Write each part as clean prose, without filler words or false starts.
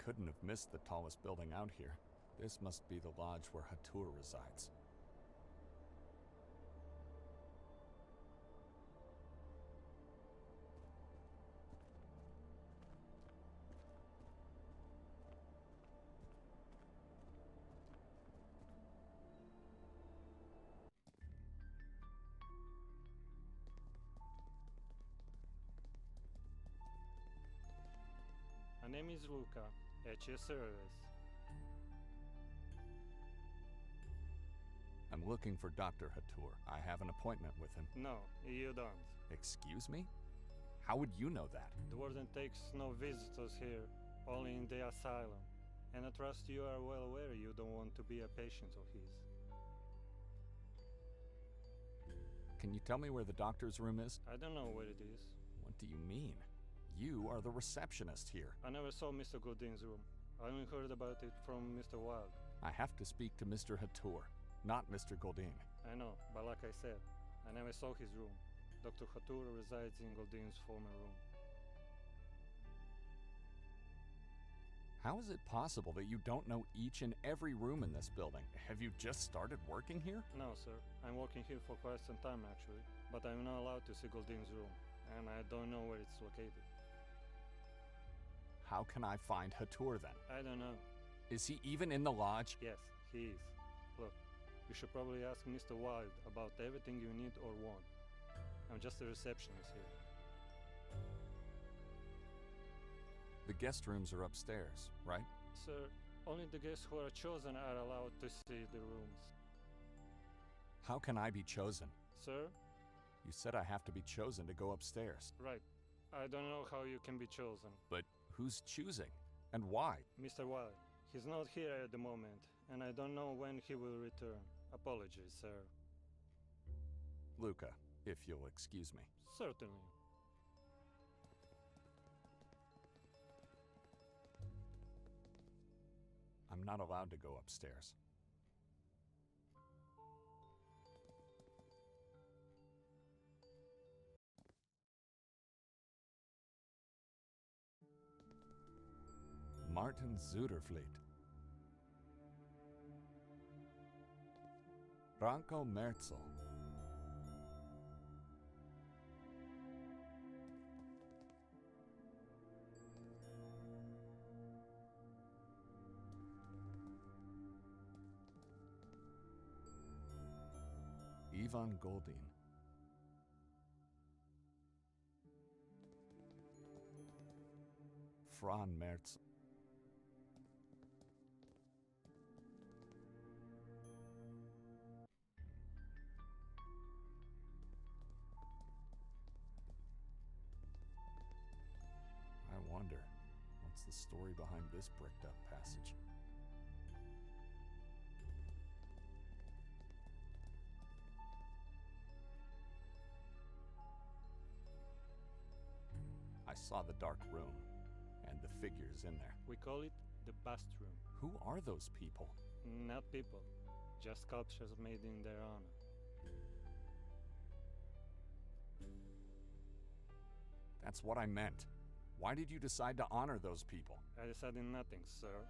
couldn't have missed the tallest building out here. This must be the lodge where Hatur resides. My name is Luca, at your service. I'm looking for Dr. Hatur. I have an appointment with him. No, you don't. Excuse me? How would you know that? The warden takes no visitors here, only in the asylum. And I trust you are well aware you don't want to be a patient of his. Can you tell me where the doctor's room is? I don't know where it is. What do you mean? You are the receptionist here. I never saw Mr. Goldin's room. I only heard about it from Mr. Wilde. I have to speak to Mr. Hatur, not Mr. Goldin. I know, but like I said, I never saw his room. Dr. Hatur resides in Goldin's former room. How is it possible that you don't know each and every room in this building? Have you just started working here? No, sir. I'm working here for quite some time, actually. But I'm not allowed to see Goldin's room, and I don't know where it's located. How can I find Hatur then? I don't know. Is he even in the lodge? Yes, he is. Look, you should probably ask Mr. Wilde about everything you need or want. I'm just a receptionist here. The guest rooms are upstairs, right? Sir, only the guests who are chosen are allowed to see the rooms. How can I be chosen? Sir? You said I have to be chosen to go upstairs. Right. I don't know how you can be chosen. But who's choosing? And why? Mr. Wilde. He's not here at the moment, and I don't know when he will return. Apologies, sir. Luca, if you'll excuse me. Certainly. I'm not allowed to go upstairs. Martin Zudervliet. Branko Merzel. Ivan Goldin. Fran Merz. I wonder, what's the story behind this bricked up passage? I saw the dark room and the figures in there. We call it the bust room. Who are those people? Not people, just sculptures made in their honor. That's what I meant. Why did you decide to honor those people? I decided nothing, sir.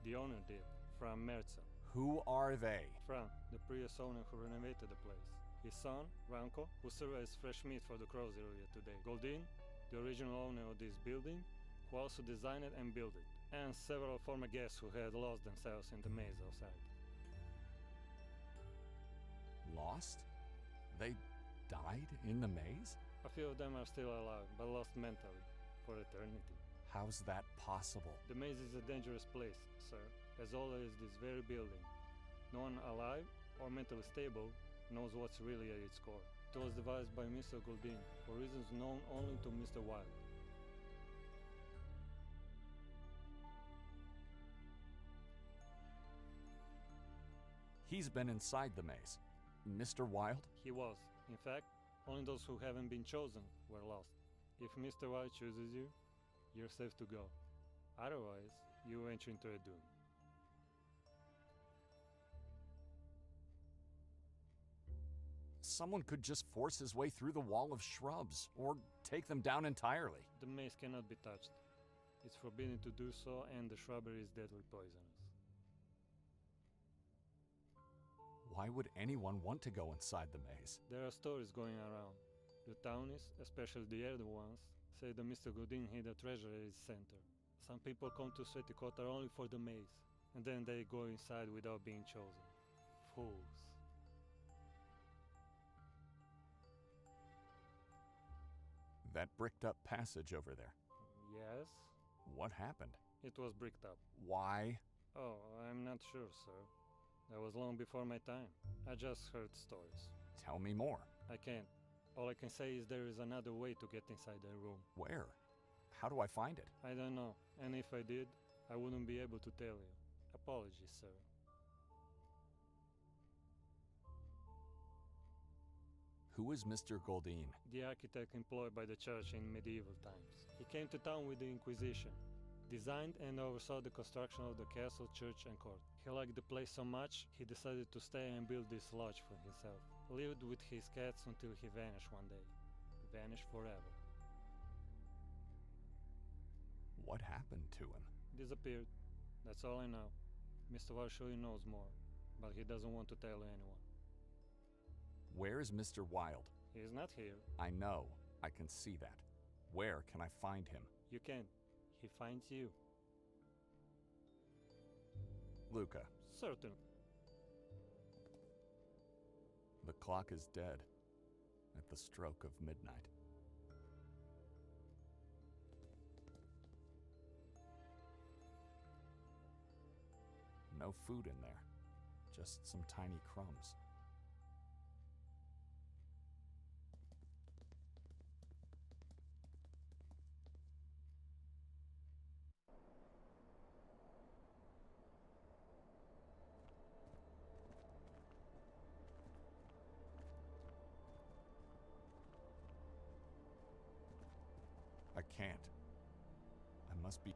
The owner did, Fran Merzel. Who are they? Fran, the previous owner who renovated the place. His son, Ranko, who served as fresh meat for the crows earlier today. Goldin, the original owner of this building, who also designed it and built it. And several former guests who had lost themselves in the maze outside. Lost? They died in the maze? A few of them are still alive, but lost mentally, for eternity. How's that possible? The maze is a dangerous place, sir, as old as this very building. No one alive or mentally stable knows what's really at its core. It was devised by Mr. Goldin for reasons known only to Mr. Wilde. He's been inside the maze. Mr. Wilde? He was. In fact, only those who haven't been chosen were lost. If Mr. Wilde chooses you, you're safe to go. Otherwise, you enter into a doom. Someone could just force his way through the wall of shrubs, or take them down entirely. The maze cannot be touched. It's forbidden to do so, and the shrubbery is deadly poisonous. Why would anyone want to go inside the maze? There are stories going around. The townies, especially the elder ones, say that Mr. Godin hid a treasure at its center. Some people come to Sveti Kotar only for the maze, and then they go inside without being chosen. Fools. That bricked up passage over there. Yes? What happened? It was bricked up. Why? Oh, I'm not sure, sir. That was long before my time. I just heard stories. Tell me more. I can't. All I can say is there is another way to get inside that room. Where? How do I find it? I don't know, and if I did, I wouldn't be able to tell you. Apologies, sir. Who is Mr. Goldine? The architect employed by the church in medieval times. He came to town with the Inquisition, designed and oversaw the construction of the castle, church and court. He liked the place so much, he decided to stay and build this lodge for himself. Lived with his cats until he vanished one day. Vanished forever. What happened to him? Disappeared. That's all I know. Mr. Varshoy knows more, but he doesn't want to tell anyone. Where is Mr. Wilde? He's not here. I know. I can see that. Where can I find him? You can. He finds you. Luca. Certain. The clock is dead at the stroke of midnight. No food in there, just some tiny crumbs. I can't. I must be...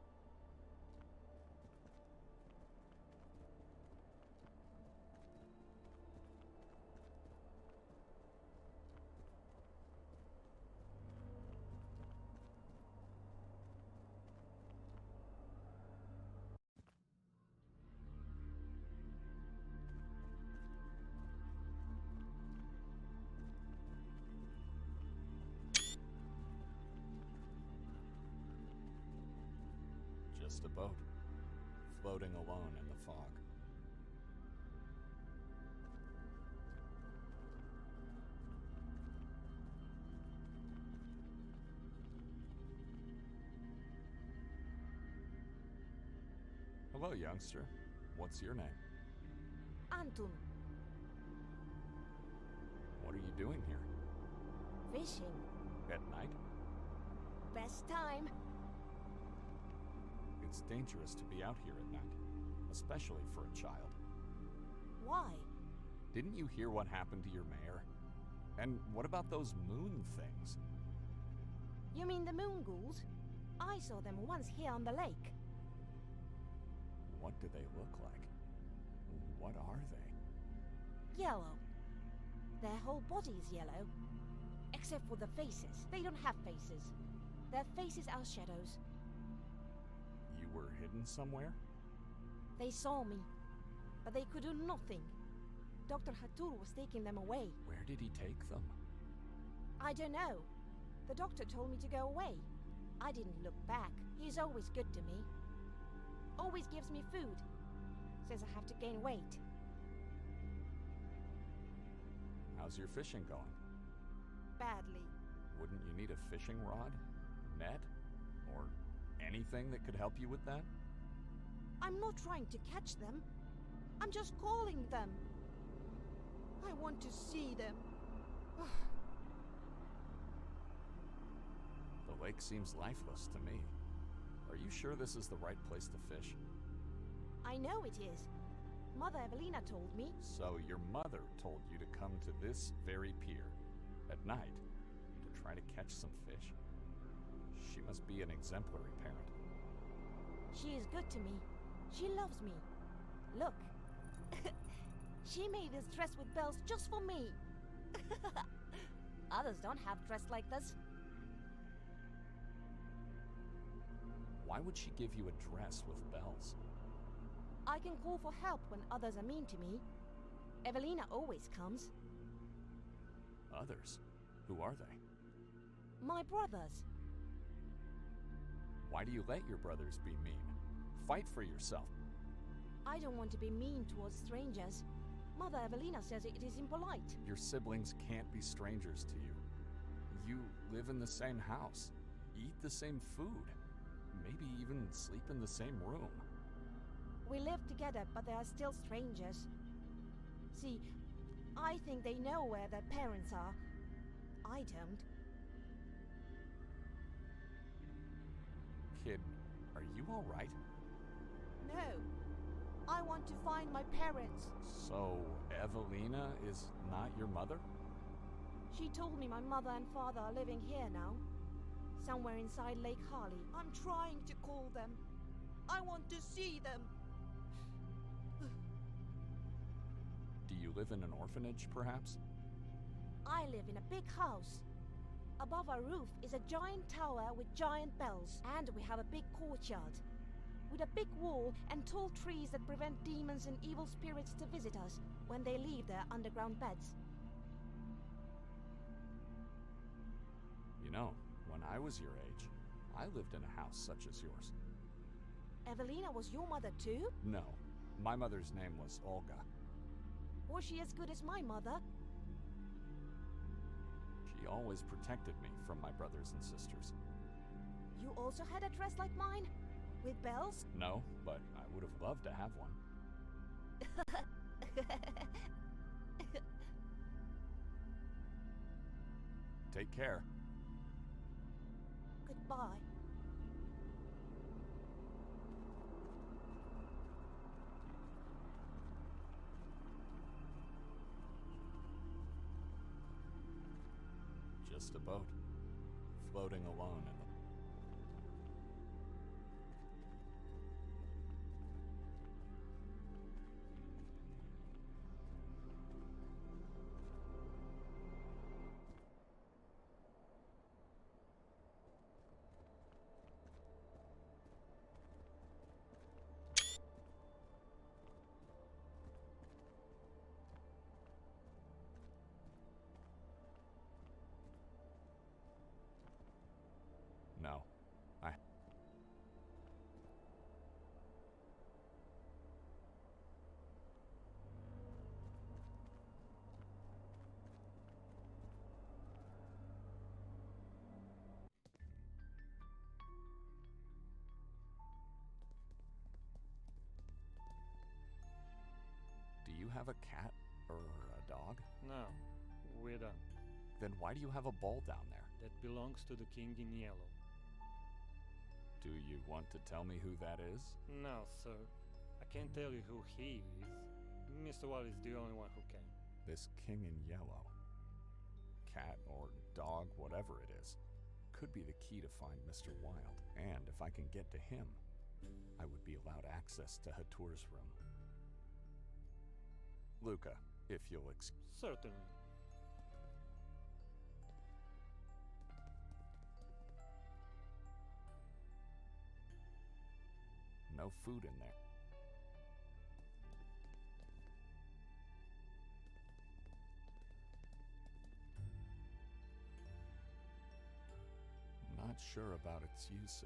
Just a boat, floating alone in the fog. Hello, youngster. What's your name? Anton, What are you doing here? fishing. At night? Best time. It's dangerous to be out here at night, especially for a child. Why? Didn't you hear what happened to your mayor? And what about those moon things? You mean the moon ghouls? I saw them once here on the lake. What do they look like? What are they? Yellow. Their whole body is yellow. Except for the faces. They don't have faces. Their faces are shadows. You were hidden somewhere? They saw me, but they could do nothing. Dr. Hatur was taking them away. Where did he take them? I don't know. The doctor told me to go away. I didn't look back. He's always good to me. Always gives me food. Says I have to gain weight. How's your fishing going? Badly. Wouldn't you need a fishing rod, net, or anything that could help you with that? I'm not trying to catch them. I'm just calling them. I want to see them. The lake seems lifeless to me. Are you sure this is the right place to fish? I know it is. Mother Evelina told me. So your mother told you to come to this very pier at night to try to catch some fish. She must be an exemplary parent. She is good to me. She loves me. Look. She made this dress with bells just for me. Others don't have dress like this. Why would she give you a dress with bells? I can call for help when others are mean to me. Evelina always comes. Others? Who are they? My brothers. Why do you let your brothers be mean? Fight for yourself. I don't want to be mean towards strangers. Mother Evelina says it is impolite. Your siblings can't be strangers to you. You live in the same house, eat the same food, maybe even sleep in the same room. We live together, but they are still strangers. See, I think they know where their parents are. I don't. Kid, are you all right? No. I want to find my parents. So, Evelina is not your mother? She told me my mother and father are living here now. Somewhere inside Lake Harley. I'm trying to call them. I want to see them. Do you live in an orphanage, perhaps? I live in a big house. Above our roof is a giant tower with giant bells, and we have a big courtyard with a big wall and tall trees that prevent demons and evil spirits to visit us when they leave their underground beds. You know, when I was your age, I lived in a house such as yours. Evelina was your mother too? No, my mother's name was Olga. Was she as good as my mother? She always protected me from my brothers and sisters. You also had a dress like mine? With bells? No, but I would have loved to have one. Take care. Goodbye. Just a boat, floating alone in the... No, Do you have a cat or a dog? No, we're done. Then why do you have a ball down there? That belongs to the king in yellow. Do you want to tell me who that is? No, sir. I can't tell you who he is. Mr. Wild is the only one who can. This king in yellow, cat or dog, whatever it is, could be the key to find Mr. Wild. And if I can get to him, I would be allowed access to Hatur's room. Luca, if you'll Certainly. No food in there. Not sure about its use.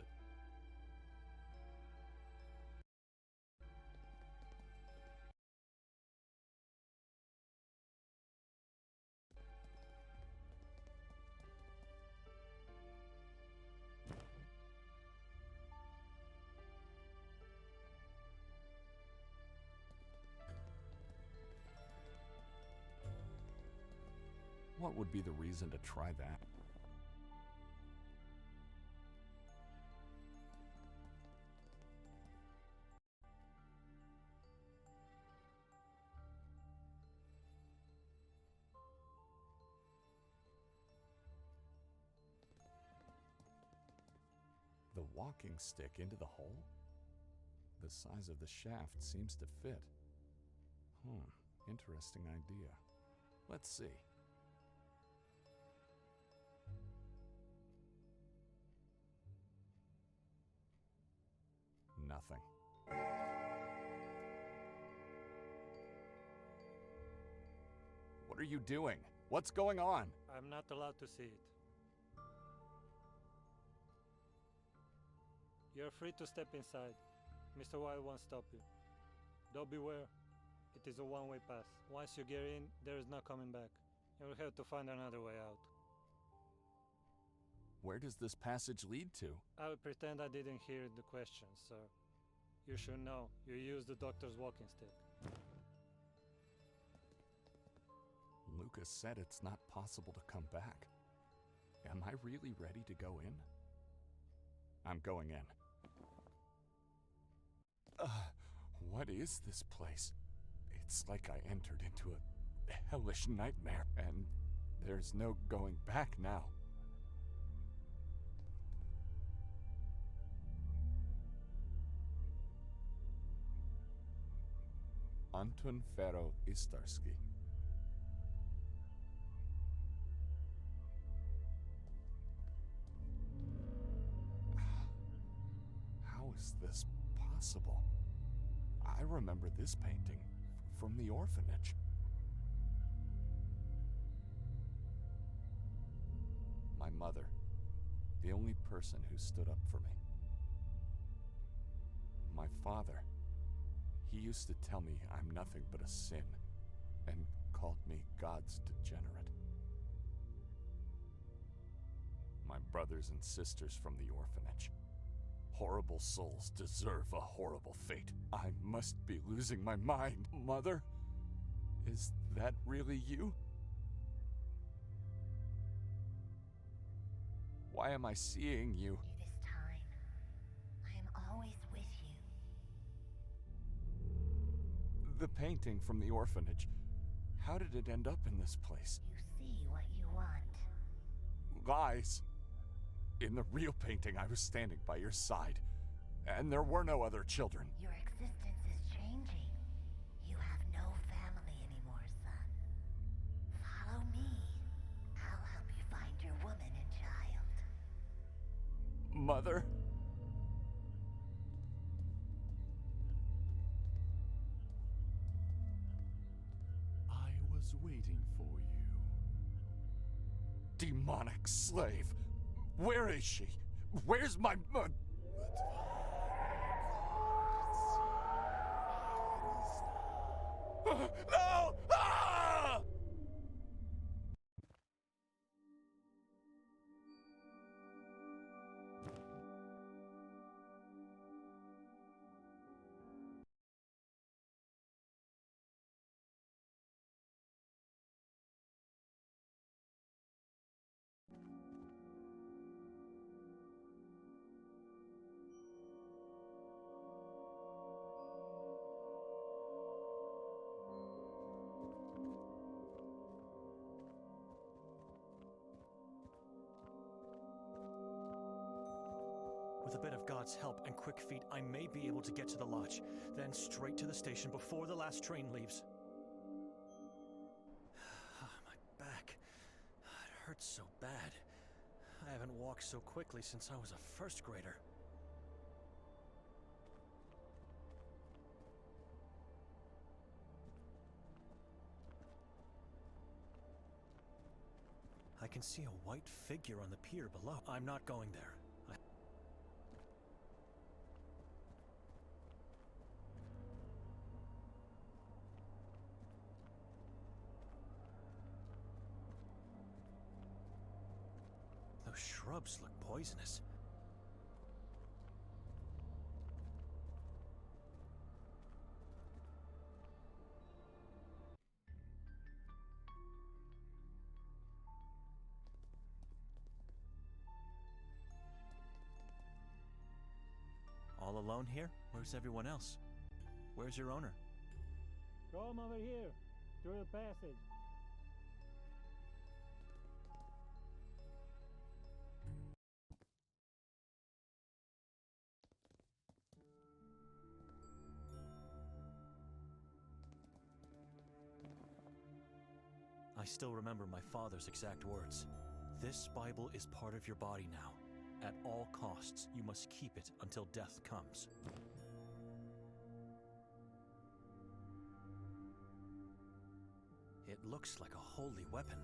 What would be the reason to try that? The walking stick into the hole? The size of the shaft seems to fit. Interesting idea. Let's see. nothing. What are you doing? What's going on? I'm not allowed to see it. You're free to step inside. Mr. Wilde won't stop you. Though beware, it is a one-way pass. Once you get in, there is no coming back. You'll have to find another way out. Where does this passage lead to? I will pretend I didn't hear the question, sir. You should know. You use the doctor's walking stick. Lucas said it's not possible to come back. Am I really ready to go in? I'm going in. What is this place? It's like I entered into a hellish nightmare, and there's no going back now. Antun Fero Istarski. How is this possible? I remember this painting from the orphanage. My mother, the only person who stood up for me. My father, he used to tell me I'm nothing but a sin and called me God's degenerate. My brothers and sisters from the orphanage. Horrible souls deserve a horrible fate. I must be losing my mind. Mother, is that really you? Why am I seeing you? It is time. I am always with you. The painting from the orphanage. How did it end up in this place? You see what you want. Lies. In the real painting, I was standing by your side, and there were no other children. Your existence is changing. You have no family anymore, son. Follow me. I'll help you find your woman and child. Mother? I was waiting for you. Demonic slave. Where is she? Where's my... No! Ah! With a bit of God's help and quick feet, I may be able to get to the lodge, then straight to the station before the last train leaves. My back. It hurts so bad. I haven't walked so quickly since I was a first grader. I can see a white figure on the pier below. I'm not going there. Those shrubs look poisonous. All alone here? Where's everyone else? Where's your owner? Come over here, through the passage. I still remember my father's exact words. This Bible is part of your body now. At all costs, you must keep it until death comes. looks like a holy weapon.